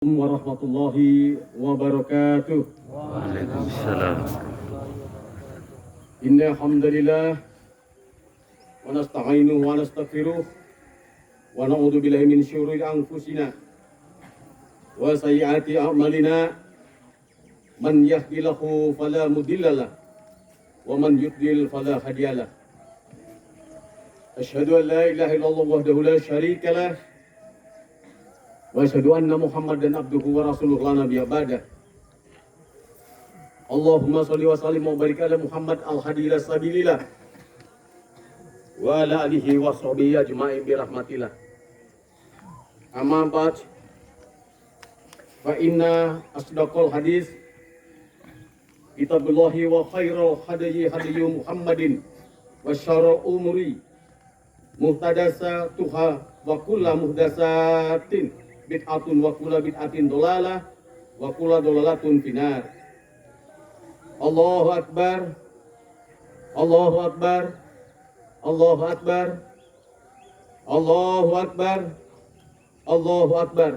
Warahmatullahi wabarakatuh. Waalaikumsalam. Inna hamdalillah wa nasta'inuhu wa nastaghfiruh wa na'udzu billahi min syururi anfusina wa sayyiati a'malina. Man yahdihillahu fala mudhillalah wa man yudlil fala hadiyalah. Asyhadu an la ilaha illallah wahdahu la syarika lah wa asyhadu anna Muhammadan abduhu wa rasuluhu la nabiyya ba'dah. Allahumma sholli wa sallim wa barik ala Muhammad al-hadi ila sabilillah wa ala alihi wa sahbihi ajma'in bi rahmatillah. Amma ba'd, fa inna asdaqal hadis kitabullahi wa khairal hadi hadiyu Muhammadin wa syarrul umuri muhtadasatuha wa kullu muhdasatin bid'atun wa kullu bid'atin dolalah wa kullu dolalatun finar. Allahu akbar, Allahu akbar, Allahu akbar, Allahu akbar, Allahu akbar,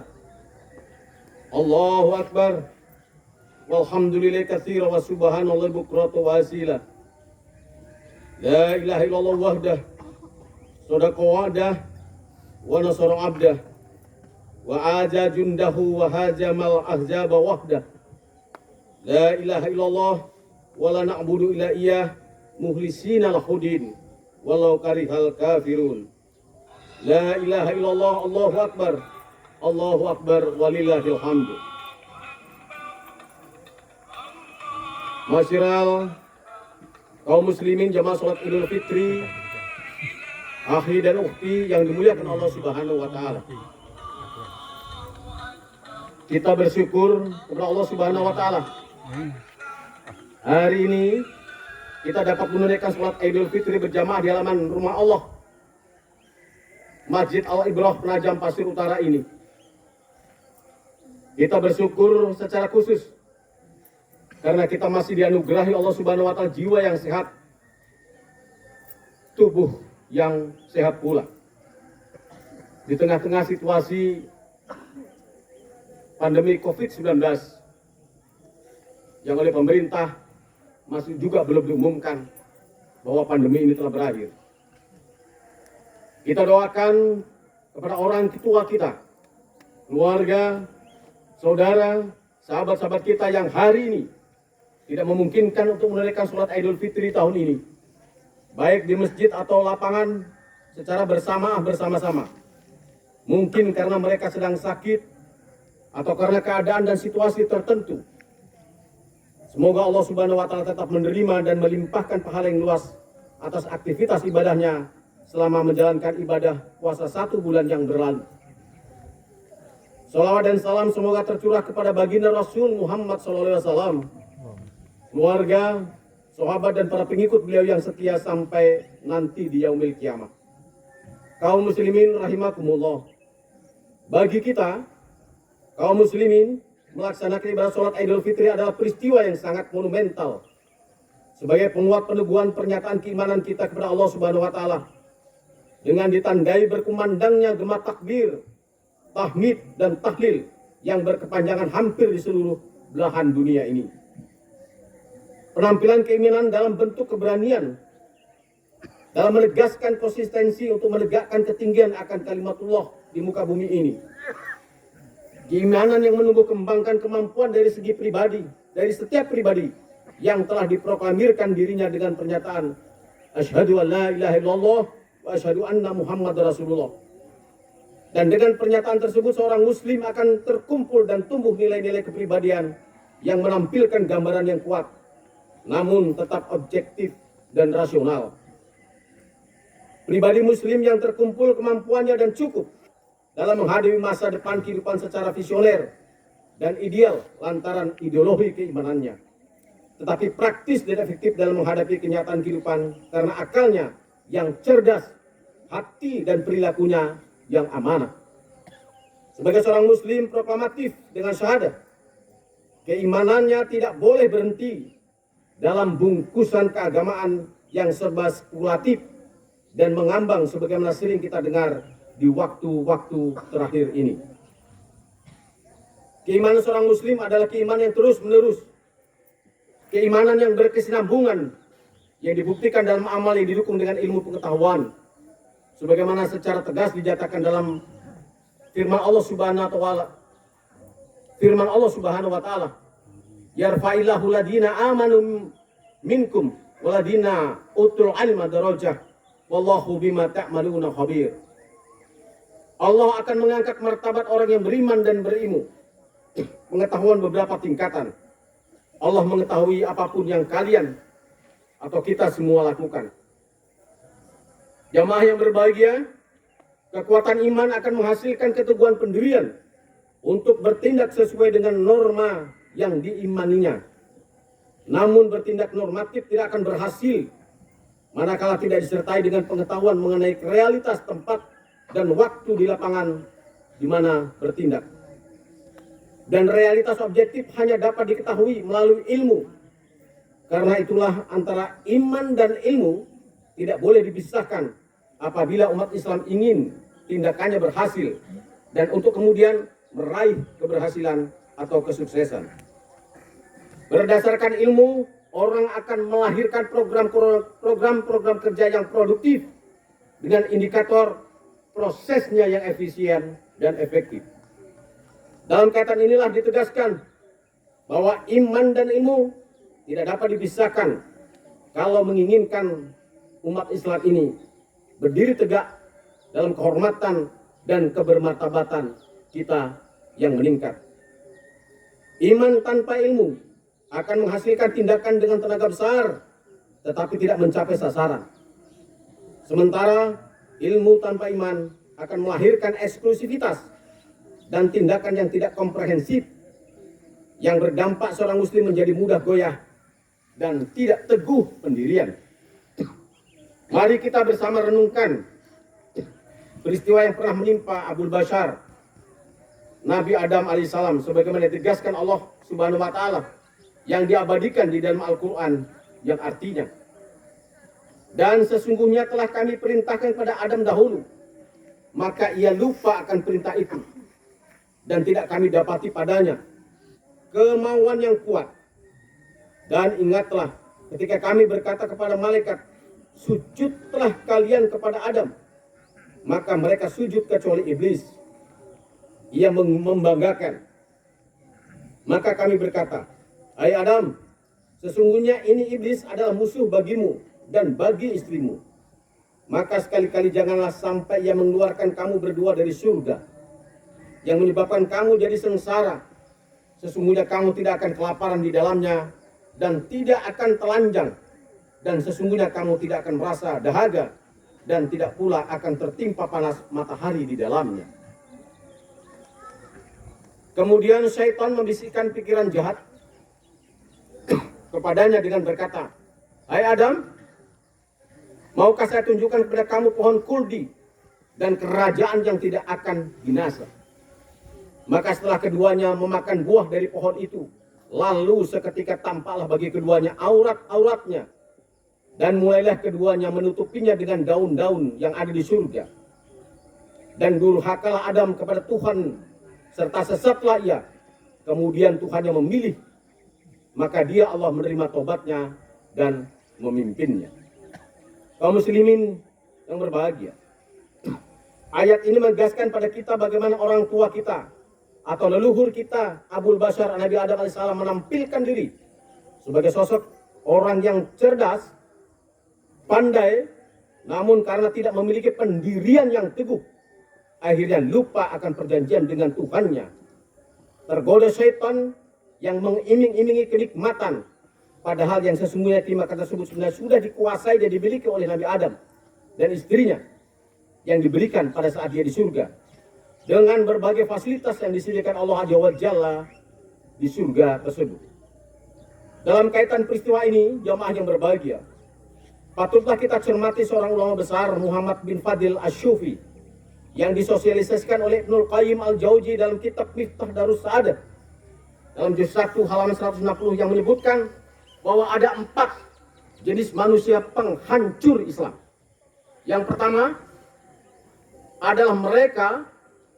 Allahu akbar. Walhamdulillahi katsira wa subhanallahi bukratan wa asila. La ilaha illallah wahdah sadaqa wa'dah wa nasara 'abdah wa aja jundahu wa hajamal ahzaba wahdah. La ilaha illallah wa la na'budu illa iyyah mukhlisina lahudin walau karihal kafirun. La ilaha illallah, Allahu akbar, Allahu akbar walillahil hamd. Masyiral kaum muslimin jamaah salat Idul Fitri, akhi dan ukhti yang dimuliakan Allah Subhanahu wa taala. Kita bersyukur kepada Allah Subhanahu wa taala. Hari ini kita dapat menunaikan salat Idul Fitri berjamaah di halaman rumah Allah, Masjid Al-Ibrah Penajam Pasir Utara ini. Kita bersyukur secara khusus karena kita masih dianugerahi Allah Subhanahu wa taala jiwa yang sehat, tubuh yang sehat pula. Di tengah-tengah situasi pandemi COVID-19 yang oleh pemerintah masih juga belum diumumkan bahwa pandemi ini telah berakhir. Kita doakan kepada orang tua kita, keluarga, saudara, sahabat-sahabat kita yang hari ini tidak memungkinkan untuk menunaikan sholat Idul Fitri tahun ini, baik di masjid atau lapangan secara bersama-sama. Mungkin karena mereka sedang sakit atau karena keadaan dan situasi tertentu. Semoga Allah Subhanahu wa taala tetap menerima dan melimpahkan pahala yang luas atas aktivitas ibadahnya selama menjalankan ibadah puasa 1 bulan yang berlalu. Salawat dan salam semoga tercurah kepada baginda Rasul Muhammad SAW, keluarga, sahabat dan para pengikut beliau yang setia sampai nanti di yaumil kiamah. Kaum muslimin rahimakumullah. Bagi kita kaum muslimin, melaksanakan ibadah sholat Idul Fitri adalah peristiwa yang sangat monumental sebagai penguat peneguhan pernyataan keimanan kita kepada Allah Subhanahu wa taala dengan ditandai berkumandangnya gema takbir, tahmid dan tahlil yang berkepanjangan hampir di seluruh belahan dunia ini. Penampilan keimanan dalam bentuk keberanian dalam menegaskan konsistensi untuk menegakkan ketinggian akan kalimatullah di muka bumi ini. Keimanan yang menumbuh kembangkan kemampuan dari segi pribadi, dari setiap pribadi yang telah diproklamirkan dirinya dengan pernyataan asyhadu an la ilaha illallah wa asyhadu anna Muhammadar Rasulullah. Dan dengan pernyataan tersebut seorang muslim akan terkumpul dan tumbuh nilai-nilai kepribadian yang menampilkan gambaran yang kuat, namun tetap objektif dan rasional. Pribadi muslim yang terkumpul kemampuannya dan cukup dalam menghadapi masa depan kehidupan secara visioner dan ideal lantaran ideologi keimanannya, tetapi praktis dan efektif dalam menghadapi kenyataan kehidupan karena akalnya yang cerdas, hati dan perilakunya yang amanah. Sebagai seorang muslim proklamatif dengan syahadat, keimanannya tidak boleh berhenti dalam bungkusan keagamaan yang serba spekulatif dan mengambang sebagaimana sering kita dengar di waktu-waktu terakhir ini. Keimanan seorang muslim adalah keimanan yang terus menerus. Keimanan yang berkesinambungan, yang dibuktikan dalam amal yang didukung dengan ilmu pengetahuan. Sebagaimana secara tegas dinyatakan dalam firman Allah Subhanahu wa taala, yarfa'illahu ladina amanu minkum waladina utul ilma darajah wallahu bima ta'maluna khabir. Allah akan mengangkat martabat orang yang beriman dan berilmu. Pengetahuan beberapa tingkatan. Allah mengetahui apapun yang kalian atau kita semua lakukan. Jamaah yang berbahagia, kekuatan iman akan menghasilkan keteguhan pendirian untuk bertindak sesuai dengan norma yang diimaninya. Namun bertindak normatif tidak akan berhasil manakala tidak disertai dengan pengetahuan mengenai realitas tempat dan waktu di lapangan di mana bertindak. Dan realitas objektif hanya dapat diketahui melalui ilmu. Karena itulah antara iman dan ilmu tidak boleh dipisahkan apabila umat Islam ingin tindakannya berhasil dan untuk kemudian meraih keberhasilan atau kesuksesan. Berdasarkan ilmu, orang akan melahirkan program-program kerja yang produktif dengan indikator prosesnya yang efisien dan efektif. Dalam kaitan inilah ditegaskan bahwa iman dan ilmu tidak dapat dipisahkan kalau menginginkan umat Islam ini berdiri tegak dalam kehormatan dan kebermartabatan kita yang meningkat. Iman tanpa ilmu akan menghasilkan tindakan dengan tenaga besar tetapi tidak mencapai sasaran. Sementara ilmu tanpa iman akan melahirkan eksklusivitas dan tindakan yang tidak komprehensif yang berdampak seorang muslim menjadi mudah goyah dan tidak teguh pendirian. Mari kita bersama renungkan peristiwa yang pernah menimpa Abu Bashar, Nabi Adam alaihissalam, sebagaimana ditegaskan Allah Subhanahu wa taala yang diabadikan di dalam Al-Quran, yang artinya, dan sesungguhnya telah kami perintahkan kepada Adam dahulu, maka ia lupa akan perintah itu, dan tidak kami dapati padanya kemauan yang kuat. Dan ingatlah ketika kami berkata kepada malaikat, sujudlah kalian kepada Adam, maka mereka sujud kecuali iblis. Ia membanggakan. Maka kami berkata, hai Adam, sesungguhnya ini iblis adalah musuh bagimu dan bagi istrimu. Maka sekali-kali janganlah sampai ia mengeluarkan kamu berdua dari surga, yang menyebabkan kamu jadi sengsara. Sesungguhnya kamu tidak akan kelaparan di dalamnya dan tidak akan telanjang. Dan sesungguhnya kamu tidak akan merasa dahaga dan tidak pula akan tertimpa panas matahari di dalamnya. Kemudian syaitan membisikkan pikiran jahat kepadanya dengan berkata, hai Adam, maukah saya tunjukkan kepada kamu pohon kuldi dan kerajaan yang tidak akan binasa? Maka setelah keduanya memakan buah dari pohon itu, lalu seketika tampaklah bagi keduanya aurat-auratnya, dan mulailah keduanya menutupinya dengan daun-daun yang ada di surga. Dan durhakalah Adam kepada Tuhan, serta sesatlah ia. Kemudian Tuhannya memilih, maka dia Allah menerima tobatnya dan memimpinnya. Kaum muslimin yang berbahagia, ayat ini menegaskan pada kita bagaimana orang tua kita atau leluhur kita Abu Bashar Nabi Adam alaihissalam menampilkan diri sebagai sosok orang yang cerdas, pandai, namun karena tidak memiliki pendirian yang teguh, akhirnya lupa akan perjanjian dengan Tuhannya. Tergoda syaitan yang mengiming-imingi kenikmatan, padahal yang sesungguhnya nikmat tersebut sebenarnya sudah dikuasai dan dimiliki oleh Nabi Adam dan istrinya yang diberikan pada saat dia di surga, dengan berbagai fasilitas yang disediakan Allah Azza wa Jalla di surga tersebut. Dalam kaitan peristiwa ini, jamaah yang berbahagia, patutlah kita cermati seorang ulama besar, Muhammad bin Fadil Asy-Syufi, yang disosialisasikan oleh Ibnul Qayyim Al-Jauzi dalam kitab Miftah Darus Sa'adah dalam juz 1 halaman 160, yang menyebutkan bahwa ada 4 jenis manusia penghancur Islam. Yang pertama adalah mereka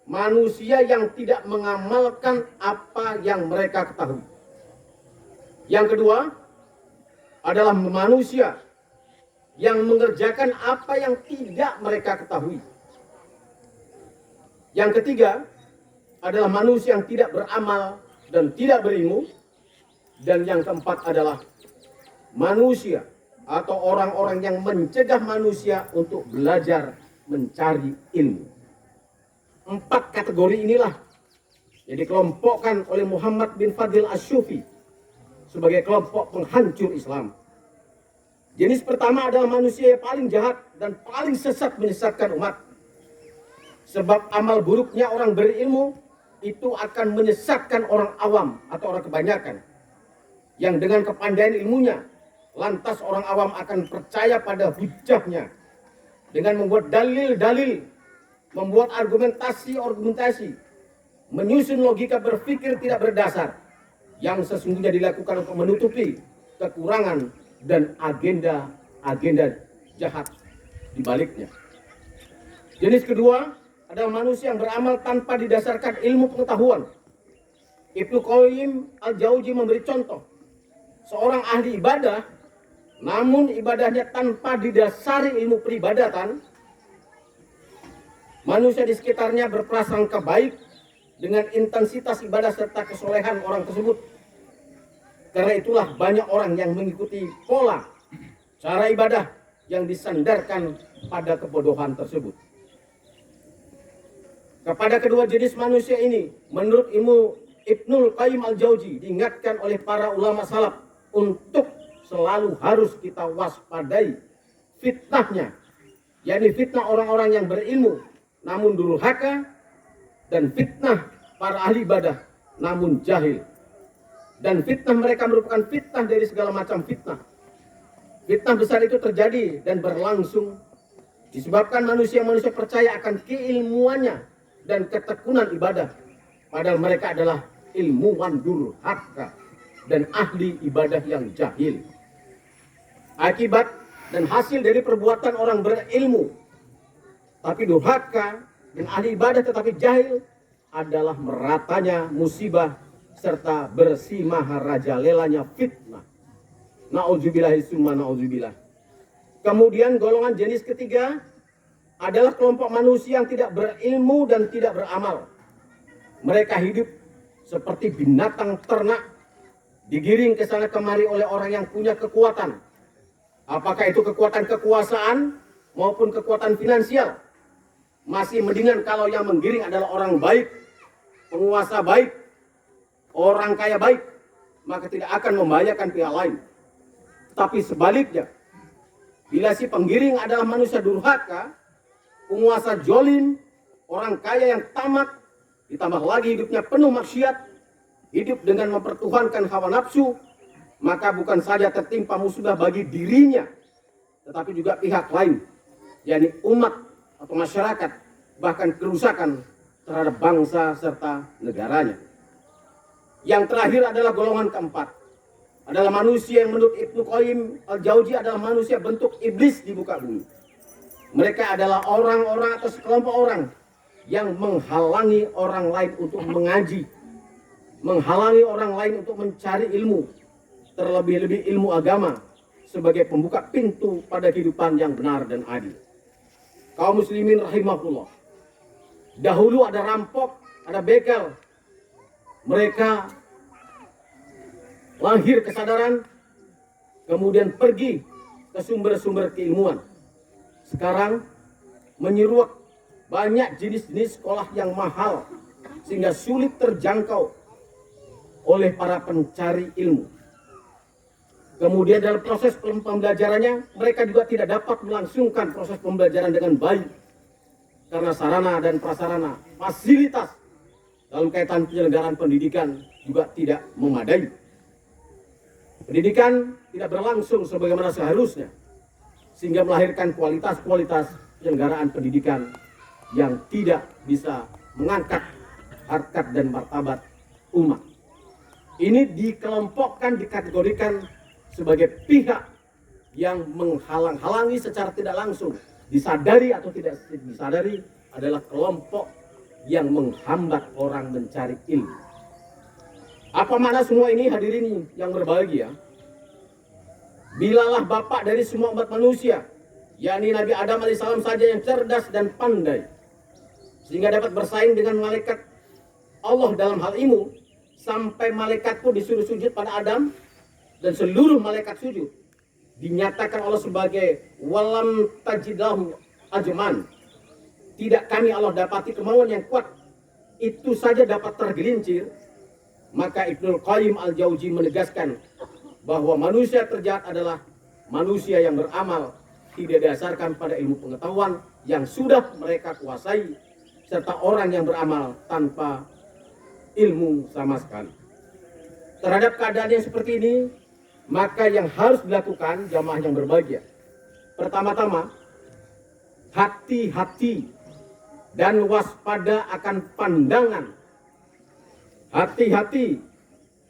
manusia yang tidak mengamalkan apa yang mereka ketahui. Yang kedua adalah manusia yang mengerjakan apa yang tidak mereka ketahui. Yang ketiga adalah manusia yang tidak beramal dan tidak berilmu. Dan yang keempat adalah manusia atau orang-orang yang mencegah manusia untuk belajar mencari ilmu. 4 kategori inilah yang dikelompokkan oleh Muhammad bin Fadil Asy-Syufi sebagai kelompok penghancur Islam. Jenis pertama adalah manusia yang paling jahat dan paling sesat menyesatkan umat. Sebab amal buruknya orang berilmu itu akan menyesatkan orang awam atau orang kebanyakan. Yang dengan kepandaian ilmunya, lantas orang awam akan percaya pada hujahnya dengan membuat dalil-dalil, membuat argumentasi, menyusun logika berpikir tidak berdasar yang sesungguhnya dilakukan untuk menutupi kekurangan dan agenda jahat di baliknya. Jenis kedua adalah manusia yang beramal tanpa didasarkan ilmu pengetahuan. Ibnu Qayyim Al-Jauzi memberi contoh. Seorang ahli ibadah, namun ibadahnya tanpa didasari ilmu peribadatan, manusia di sekitarnya berprasangka baik dengan intensitas ibadah serta kesolehan orang tersebut. Karena itulah banyak orang yang mengikuti pola cara ibadah yang disandarkan pada kebodohan tersebut. Kepada kedua jenis manusia ini, menurut ilmu Ibnul Qayyim Al-Jauzi, diingatkan oleh para ulama salaf untuk selalu harus kita waspadai fitnahnya, yakni fitnah orang-orang yang berilmu namun durhaka, dan fitnah para ahli ibadah namun jahil. Dan fitnah mereka merupakan fitnah dari segala macam fitnah. Fitnah besar itu terjadi dan berlangsung disebabkan manusia-manusia percaya akan keilmuannya dan ketekunan ibadah, padahal mereka adalah ilmuwan durhaka dan ahli ibadah yang jahil. Akibat dan hasil dari perbuatan orang berilmu tapi durhaka dan ahli ibadah tetapi jahil adalah meratanya musibah serta bersimaharajalelanya fitnah. Na'udzubillahi summa na'udzubillah. Kemudian golongan jenis ketiga adalah kelompok manusia yang tidak berilmu dan tidak beramal. Mereka hidup seperti binatang ternak, digiring ke sana kemari oleh orang yang punya kekuatan. Apakah itu kekuatan kekuasaan maupun kekuatan finansial. Masih mendingan kalau yang menggiring adalah orang baik, penguasa baik, orang kaya baik, maka tidak akan membahayakan pihak lain. Tapi sebaliknya, bila si penggiring adalah manusia durhaka, penguasa jolim, orang kaya yang tamak, ditambah lagi hidupnya penuh maksiat, hidup dengan mempertuhankan hawa nafsu, maka bukan saja tertimpa musibah bagi dirinya, tetapi juga pihak lain, yakni umat atau masyarakat, bahkan kerusakan terhadap bangsa serta negaranya. Yang terakhir adalah golongan keempat, adalah manusia yang menurut Ibnu Qayyim Al-Jauzi adalah manusia bentuk iblis di muka bumi. Mereka adalah orang-orang atau sekelompok orang yang menghalangi orang lain untuk mengaji, menghalangi orang lain untuk mencari ilmu, terlebih-lebih ilmu agama, sebagai pembuka pintu pada kehidupan yang benar dan adil. Kaum muslimin rahimahullah, dahulu ada rampok, ada begal. Mereka lahir kesadaran, kemudian pergi ke sumber-sumber keilmuan. Sekarang menyeruak banyak jenis-jenis sekolah yang mahal sehingga sulit terjangkau oleh para pencari ilmu. Kemudian dalam proses pembelajarannya mereka juga tidak dapat melangsungkan proses pembelajaran dengan baik karena sarana dan prasarana, fasilitas dalam kaitan penyelenggaraan pendidikan juga tidak memadai. Pendidikan tidak berlangsung sebagaimana seharusnya, sehingga melahirkan kualitas-kualitas penyelenggaraan pendidikan yang tidak bisa mengangkat harkat dan martabat umat. Ini dikelompokkan, dikategorikan sebagai pihak yang menghalang-halangi secara tidak langsung, disadari atau tidak disadari, adalah kelompok yang menghambat orang mencari ilmu. Apa makna semua ini hadirin yang berbahagia? Bilalah bapak dari semua umat manusia, yakni Nabi Adam alaihissalam saja yang cerdas dan pandai, sehingga dapat bersaing dengan malaikat Allah dalam hal ilmu, sampai malaikat pun disuruh sujud pada Adam, dan seluruh malaikat sujud. Dinyatakan Allah sebagai walam tajidahu ajman. Tidak kami Allah dapati kemauan yang kuat, itu saja dapat tergelincir. Maka Ibnul Qayyim Al-Jauzi menegaskan bahwa manusia terjahat adalah manusia yang beramal tidak didasarkan pada ilmu pengetahuan yang sudah mereka kuasai, serta orang yang beramal tanpa ilmu sama sekali. Terhadap keadaan yang seperti ini, maka yang harus dilakukan jamaah yang berbahagia, pertama-tama, hati-hati dan waspada akan pandangan. Hati-hati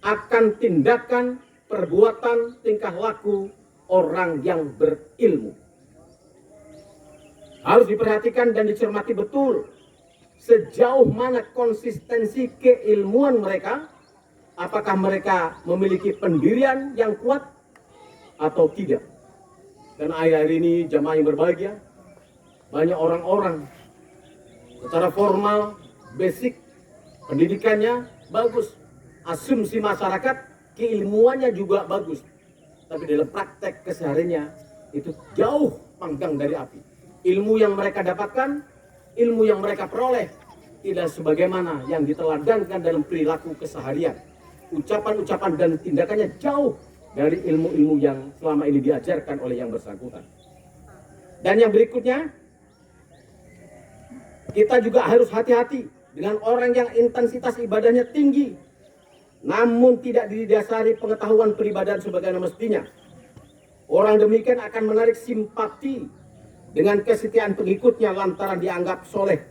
akan tindakan, perbuatan, tingkah laku orang yang berilmu. Harus diperhatikan dan dicermati betul sejauh mana konsistensi keilmuan mereka. Apakah mereka memiliki pendirian yang kuat atau tidak. Dan akhir-akhir ini jamaah yang berbahagia, banyak orang-orang secara formal, basic, pendidikannya bagus, asumsi masyarakat, keilmuannya juga bagus, tapi dalam praktek kesehariannya itu jauh panggang dari api. Ilmu yang mereka dapatkan, ilmu yang mereka peroleh tidak sebagaimana yang diteladankan dalam perilaku keseharian. Ucapan-ucapan dan tindakannya jauh dari ilmu-ilmu yang selama ini diajarkan oleh yang bersangkutan. Dan yang berikutnya, kita juga harus hati-hati dengan orang yang intensitas ibadahnya tinggi, namun tidak didasari pengetahuan peribadahan sebagaimana mestinya. Orang demikian akan menarik simpati dengan kesetiaan pengikutnya lantaran dianggap soleh,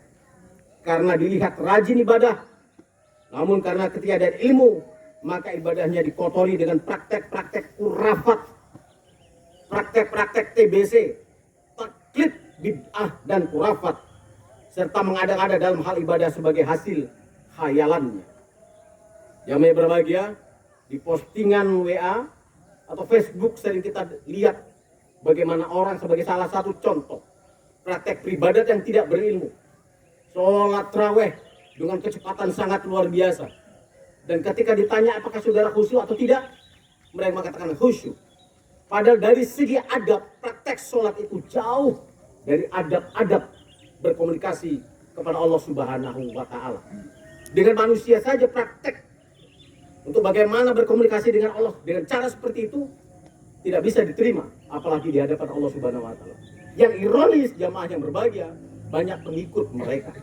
karena dilihat rajin ibadah. Namun karena ketiadaan ilmu, maka ibadahnya dikotori dengan praktek-praktek kurafat, praktek-praktek TBC, taklid, bid'ah, dan kurafat, serta mengada-ngada dalam hal ibadah sebagai hasil khayalannya. Jamaah berbahagia, di postingan WA atau Facebook sering kita lihat bagaimana orang sebagai salah satu contoh praktek beribadat yang tidak berilmu. Sholat tarawih dengan kecepatan sangat luar biasa. Dan ketika ditanya apakah saudara khusyuk atau tidak, mereka mengatakan khusyuk. Padahal dari segi adab, praktek sholat itu jauh dari adab-adab berkomunikasi kepada Allah Subhanahu wa Ta'ala. Dengan manusia saja praktek untuk bagaimana berkomunikasi dengan Allah dengan cara seperti itu tidak bisa diterima, apalagi di hadapan Allah Subhanahu wa Ta'ala. Yang ironis, jamaah yang berbahagia, banyak pengikut mereka.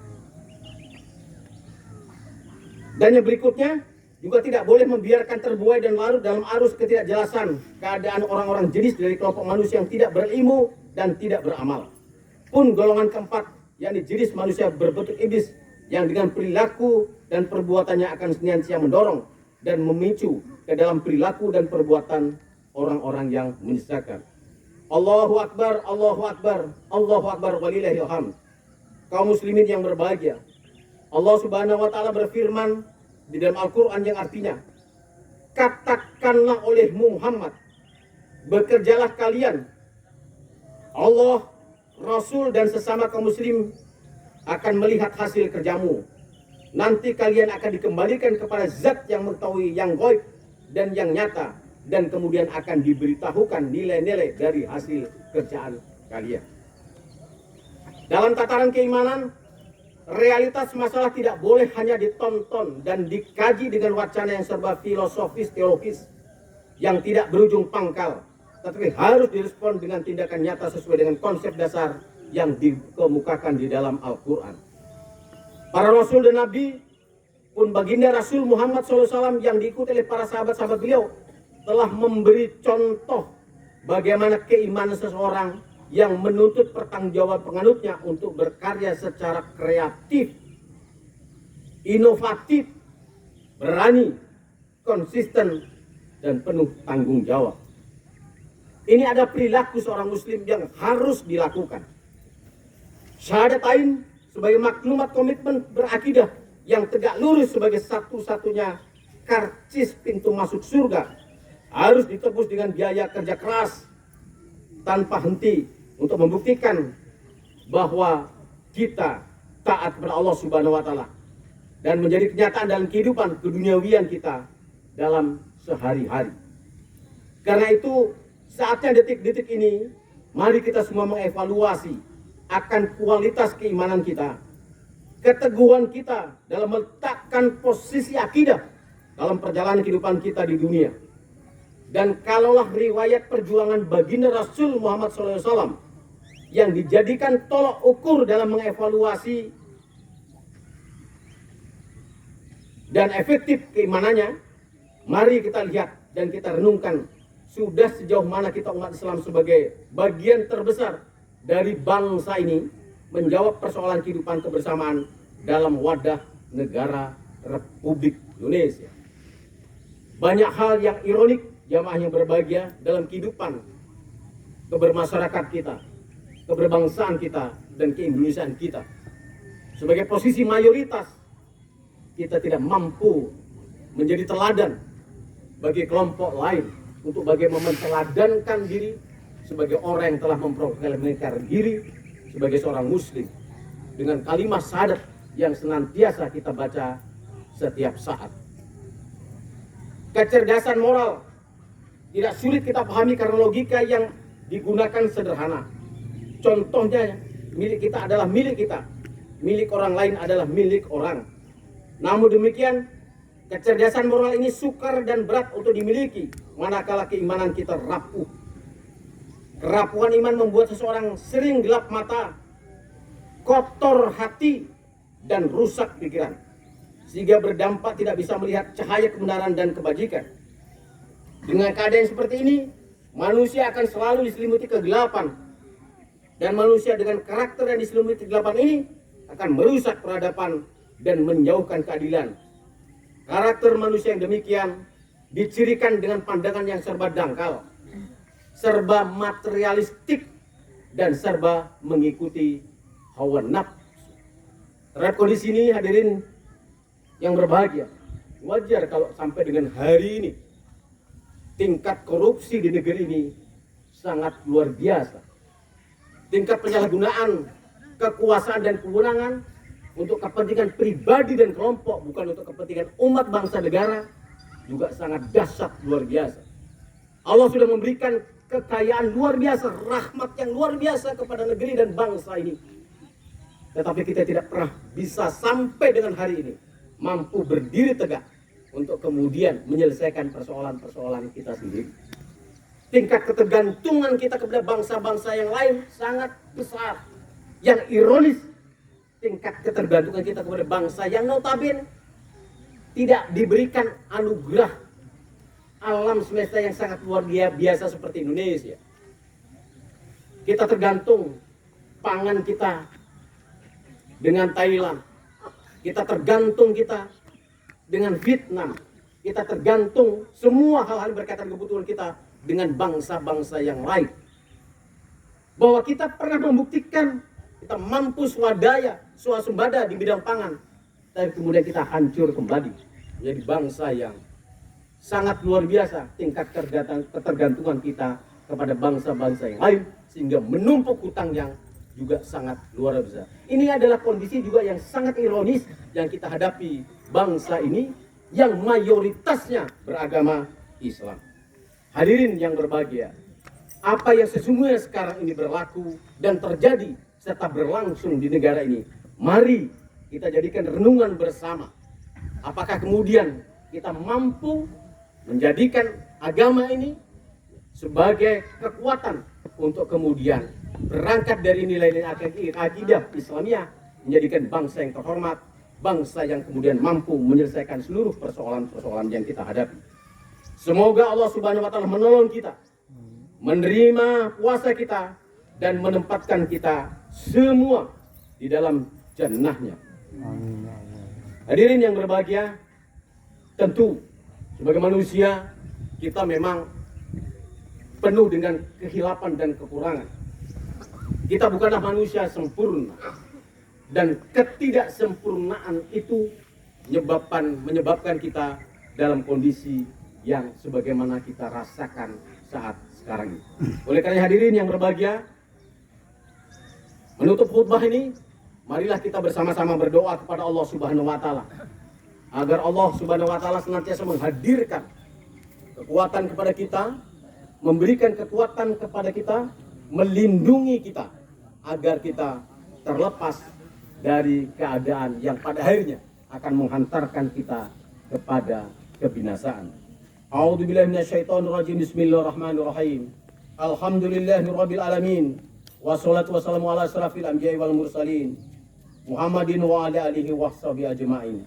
Dan yang berikutnya, juga tidak boleh membiarkan terbuai dan larut dalam arus ketidakjelasan keadaan orang-orang jenis dari kelompok manusia yang tidak berilmu dan tidak beramal. Pun golongan keempat, yakni jenis manusia berbentuk iblis, yang dengan perilaku dan perbuatannya akan senantiasa mendorong dan memicu ke dalam perilaku dan perbuatan orang-orang yang menistakan. Allahu Akbar, Allahu Akbar, Allahu Akbar, walillahil hamd. Kaum muslimin yang berbahagia, Allah Subhanahu wa Ta'ala berfirman di dalam Al-Quran yang artinya, katakanlah oleh Muhammad, bekerjalah kalian, Allah, Rasul dan sesama kaum muslim akan melihat hasil kerjamu. Nanti kalian akan dikembalikan kepada zat yang mengetahui yang gaib dan yang nyata, dan kemudian akan diberitahukan nilai-nilai dari hasil kerjaan kalian. Dalam tataran keimanan, realitas masalah tidak boleh hanya ditonton dan dikaji dengan wacana yang serba filosofis teologis yang tidak berujung pangkal, tetapi harus direspon dengan tindakan nyata sesuai dengan konsep dasar yang dikemukakan di dalam Al-Quran. Para Rasul dan Nabi pun baginda Rasul Muhammad SAW yang diikuti oleh para sahabat-sahabat beliau telah memberi contoh bagaimana keimanan seseorang yang menuntut pertanggungjawaban penganutnya untuk berkarya secara kreatif, inovatif, berani, konsisten, dan penuh tanggung jawab. Ini ada perilaku seorang muslim yang harus dilakukan. Syahadatain sebagai maklumat komitmen berakidah yang tegak lurus sebagai satu-satunya karcis pintu masuk surga harus ditebus dengan biaya kerja keras tanpa henti untuk membuktikan bahwa kita taat kepada Allah Subhanahu wa taala dan menjadi kenyataan dalam kehidupan keduniawian kita dalam sehari-hari. Karena itu saatnya detik-detik ini mari kita semua mengevaluasi akan kualitas keimanan kita, keteguhan kita dalam meletakkan posisi akidah dalam perjalanan kehidupan kita di dunia. Dan kalaulah riwayat perjuangan baginda Rasul Muhammad SAW yang dijadikan tolok ukur dalam mengevaluasi dan efektif keimanannya, mari kita lihat dan kita renungkan sudah sejauh mana kita umat Islam sebagai bagian terbesar dari bangsa ini menjawab persoalan kehidupan kebersamaan dalam wadah negara Republik Indonesia. Banyak hal yang ironik jamaah yang berbahagia dalam kehidupan kebermasyarakat kita, keberbangsaan kita, dan keindonesiaan kita. Sebagai posisi mayoritas, kita tidak mampu menjadi teladan bagi kelompok lain untuk bagaimana menteladankan diri sebagai orang yang telah memproklamasikan diri sebagai seorang muslim dengan kalimat syahadat yang senantiasa kita baca setiap saat. Kecerdasan moral tidak sulit kita pahami karena logika yang digunakan sederhana. Contohnya, milik kita adalah milik kita, milik orang lain adalah milik orang. Namun demikian, kecerdasan moral ini sukar dan berat untuk dimiliki manakala keimanan kita rapuh. Kerapuhan iman membuat seseorang sering gelap mata, kotor hati, dan rusak pikiran, sehingga berdampak tidak bisa melihat cahaya kebenaran dan kebajikan. Dengan keadaan seperti ini, manusia akan selalu diselimuti kegelapan, dan manusia dengan karakter yang diselimuti kegelapan ini akan merusak peradaban dan menjauhkan keadilan. Karakter manusia yang demikian dicirikan dengan pandangan yang serba dangkal, serba materialistik, dan serba mengikuti hawa nafsu. Terhadap kondisi ini, hadirin yang berbahagia, wajar kalau sampai dengan hari ini tingkat korupsi di negeri ini sangat luar biasa. Tingkat penyalahgunaan kekuasaan dan kewenangan untuk kepentingan pribadi dan kelompok, bukan untuk kepentingan umat bangsa negara, juga sangat dahsyat luar biasa. Allah sudah memberikan kekayaan luar biasa, rahmat yang luar biasa kepada negeri dan bangsa ini. Tetapi kita tidak pernah bisa sampai dengan hari ini mampu berdiri tegak untuk kemudian menyelesaikan persoalan-persoalan kita sendiri. Tingkat ketergantungan kita kepada bangsa-bangsa yang lain sangat besar. Yang ironis, tingkat ketergantungan kita kepada bangsa yang notabene tidak diberikan anugerah alam semesta yang sangat luar biasa seperti Indonesia. Kita tergantung pangan kita dengan Thailand. Kita tergantung dengan Vietnam. Kita tergantung semua hal-hal berkaitan kebutuhan kita dengan bangsa-bangsa yang lain. Bahwa kita pernah membuktikan kita mampu swadaya, swasembada di bidang pangan, tapi kemudian kita hancur kembali menjadi bangsa yang sangat luar biasa tingkat ketergantungan kita kepada bangsa-bangsa yang lain, sehingga menumpuk hutang yang juga sangat luar biasa. Ini adalah kondisi juga yang sangat ironis yang kita hadapi bangsa ini yang mayoritasnya beragama Islam. Hadirin yang berbahagia, apa yang sesungguhnya sekarang ini berlaku dan terjadi serta berlangsung di negara ini, mari kita jadikan renungan bersama. Apakah kemudian kita mampu menjadikan agama ini sebagai kekuatan untuk kemudian berangkat dari nilai-nilai akidah Islamiyah, menjadikan bangsa yang terhormat, bangsa yang kemudian mampu menyelesaikan seluruh persoalan-persoalan yang kita hadapi. Semoga Allah Subhanahu wa taala menolong kita, menerima puasa kita, dan menempatkan kita semua di dalam jannahnya. Hadirin yang berbahagia, tentu sebagai manusia kita memang penuh dengan kehilapan dan kekurangan. Kita bukanlah manusia sempurna. dan ketidaksempurnaan itu menyebabkan kita dalam kondisi yang sebagaimana kita rasakan saat sekarang ini. Oleh karena hadirin yang berbahagia, menutup khutbah ini, marilah kita bersama-sama berdoa kepada Allah Subhanahu wa taala agar Allah Subhanahu wa taala senantiasa menghadirkan kekuatan kepada kita, memberikan kekuatan kepada kita, melindungi kita agar kita terlepas dari keadaan yang pada akhirnya akan menghantarkan kita kepada kebinasaan. A'udzubillahi minasyaitonirrajim. Bismillahirrahmanirrahim. Alhamdulillahirabbil alamin. Wassalatu wassalamu ala asyrafil anbiya'i wal mursalin. Muhammadin wa ala alihi washabihi ajma'in.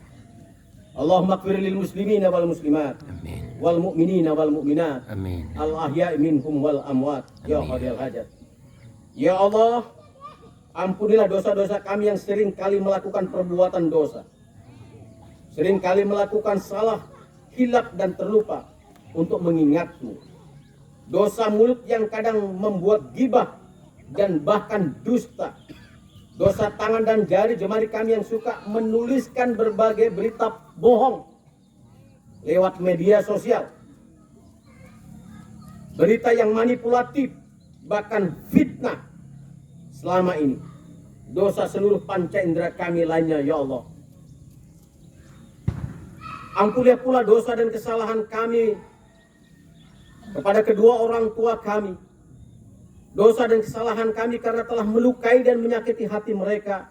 Allahumma ighfir lil muslimina wal muslimat. Amin. Wal mu'minina wal mu'minat. Amin. Al ahya'i minhum wal amwat. Ya Amin. qadil hajat. Ya Allah, ampunilah dosa-dosa kami yang sering kali melakukan perbuatan dosa. Sering kali melakukan salah, hilaf dan terlupa untuk mengingat-Mu. Dosa mulut yang kadang membuat gibah dan bahkan dusta. Dosa tangan dan jari jemari kami yang suka menuliskan berbagai berita bohong lewat media sosial. Berita yang manipulatif, bahkan fitnah selama ini. Dosa seluruh panca indera kami lainnya, ya Allah. Ampunilah pula dosa dan kesalahan kami kepada kedua orang tua kami. Dosa dan kesalahan kami karena telah melukai dan menyakiti hati mereka,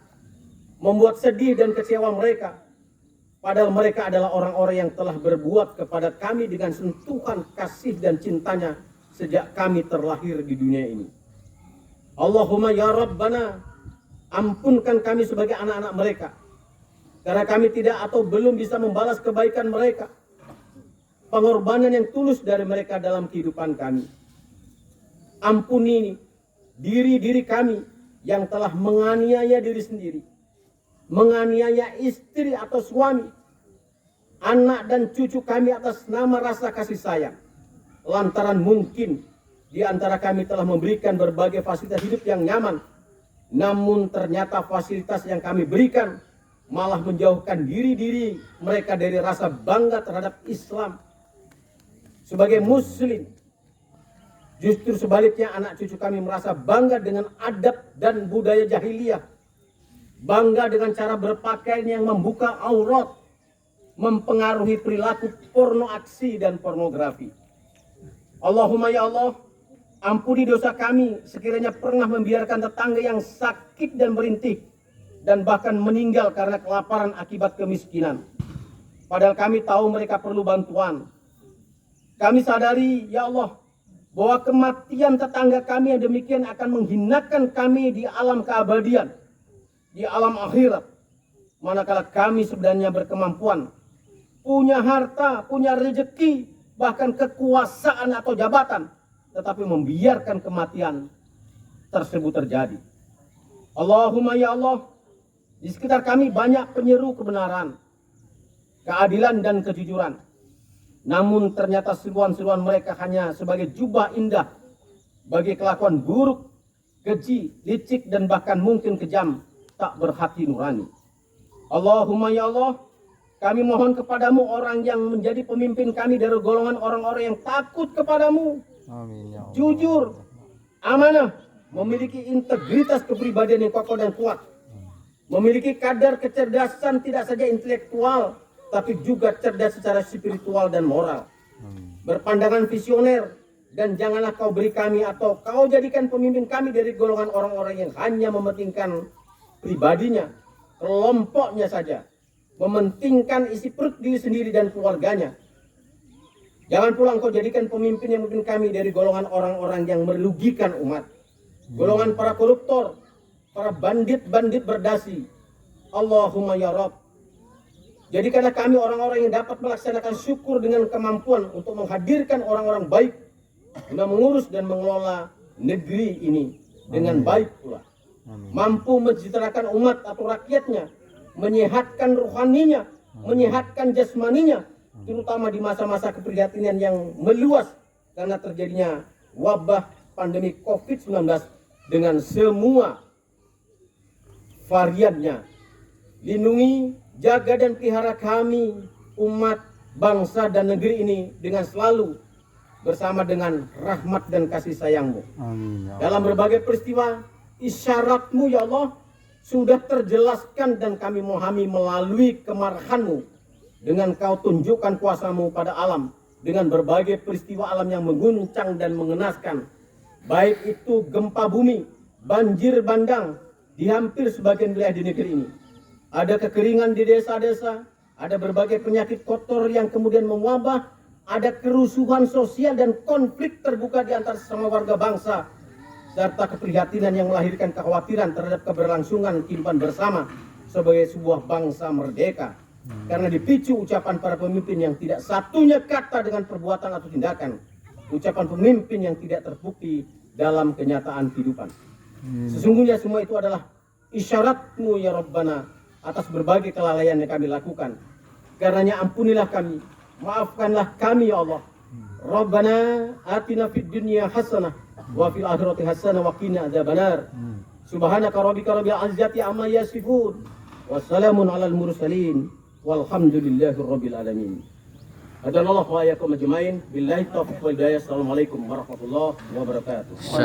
membuat sedih dan kecewa mereka. Padahal mereka adalah orang-orang yang telah berbuat kepada kami dengan sentuhan kasih dan cintanya sejak kami terlahir di dunia ini. Allahumma ya Rabbana, ampunkan kami sebagai anak-anak mereka, karena kami tidak atau belum bisa membalas kebaikan mereka, pengorbanan yang tulus dari mereka dalam kehidupan kami. Ampuni diri-diri kami yang telah menganiaya diri sendiri, menganiaya istri atau suami, anak dan cucu kami atas nama rasa kasih sayang. Lantaran mungkin di antara kami telah memberikan berbagai fasilitas hidup yang nyaman, namun ternyata fasilitas yang kami berikan malah menjauhkan diri-diri mereka dari rasa bangga terhadap Islam sebagai Muslim. Justru sebaliknya anak cucu kami merasa bangga dengan adab dan budaya jahiliyah, bangga dengan cara berpakaian yang membuka aurat, mempengaruhi perilaku porno aksi dan pornografi. Allahumma ya Allah, ampuni dosa kami sekiranya pernah membiarkan tetangga yang sakit dan merintih dan bahkan meninggal karena kelaparan akibat kemiskinan. Padahal kami tahu mereka perlu bantuan. Kami sadari ya Allah bahwa kematian tetangga kami yang demikian akan menghinakan kami di alam keabadian, di alam akhirat. Manakala kami sebenarnya berkemampuan, punya harta, punya rezeki, bahkan kekuasaan atau jabatan, tetapi membiarkan kematian tersebut terjadi. Allahumma ya Allah, di sekitar kami banyak penyeru kebenaran, keadilan dan kejujuran. Namun ternyata seruan-seruan mereka hanya sebagai jubah indah bagi kelakuan buruk, keji, licik dan bahkan mungkin kejam, tak berhati nurani. Allahumma ya Allah, kami mohon kepadamu orang yang menjadi pemimpin kami dari golongan orang-orang yang takut kepadamu, Amin ya Allah. jujur, amanah, memiliki integritas kepribadian yang kokoh dan kuat, memiliki kadar kecerdasan tidak saja intelektual, tapi juga cerdas secara spiritual dan moral. Berpandangan visioner, dan janganlah kau beri kami atau kau jadikan pemimpin kami dari golongan orang-orang yang hanya mementingkan pribadinya, kelompoknya saja, mementingkan isi perut diri sendiri dan keluarganya. Jangan pula engkau jadikan pemimpin yang memimpin kami dari golongan orang-orang yang merugikan umat, golongan para koruptor, para bandit-bandit berdasi. Allahumma ya Rabb, jadikanlah kami orang-orang yang dapat melaksanakan syukur dengan kemampuan untuk menghadirkan orang-orang baik guna mengurus dan mengelola negeri ini dengan baik pula. Mampu mensejahterakan umat atau rakyatnya, menyehatkan rohaninya, menyehatkan jasmaninya, terutama di masa-masa keprihatinan yang meluas karena terjadinya wabah pandemi COVID-19 dengan semua variannya. Lindungi, jaga dan pelihara kami, umat, bangsa dan negeri ini dengan selalu bersama dengan rahmat dan kasih sayang-Mu. Amin. Ya Dalam berbagai peristiwa, isyarat-Mu ya Allah sudah terjelaskan dan kami memahami melalui kemarahan-Mu. Dengan Kau tunjukkan kuasa-Mu pada alam dengan berbagai peristiwa alam yang mengguncang dan mengenaskan. Baik itu gempa bumi, banjir bandang di hampir sebagian wilayah di negeri ini. Ada kekeringan di desa-desa, ada berbagai penyakit kotor yang kemudian mewabah, ada kerusuhan sosial dan konflik terbuka di antara sesama warga bangsa, serta keprihatinan yang melahirkan kekhawatiran terhadap keberlangsungan kehidupan bersama sebagai sebuah bangsa merdeka. Karena dipicu ucapan para pemimpin yang tidak satunya kata dengan perbuatan atau tindakan. Ucapan pemimpin yang tidak terbukti dalam kenyataan kehidupan. Sesungguhnya semua itu adalah isyarat-Mu ya Rabbana atas berbagai kelalaian yang kami lakukan. Karenanya ampunilah kami, maafkanlah kami ya Allah. Rabbana atina fid dunya hasanah wa fil akhirati hasanah wa qina adzabannar. Subhanaka rabbika rabbil izzati amma yasifun. Wassalamun alal mursalin. Walhamdulillahi rabbil alamin. Hadanallahu wa iyyakum ajmain. Billahi taufiq wal hidayah. Assalamualaikum warahmatullahi wabarakatuh.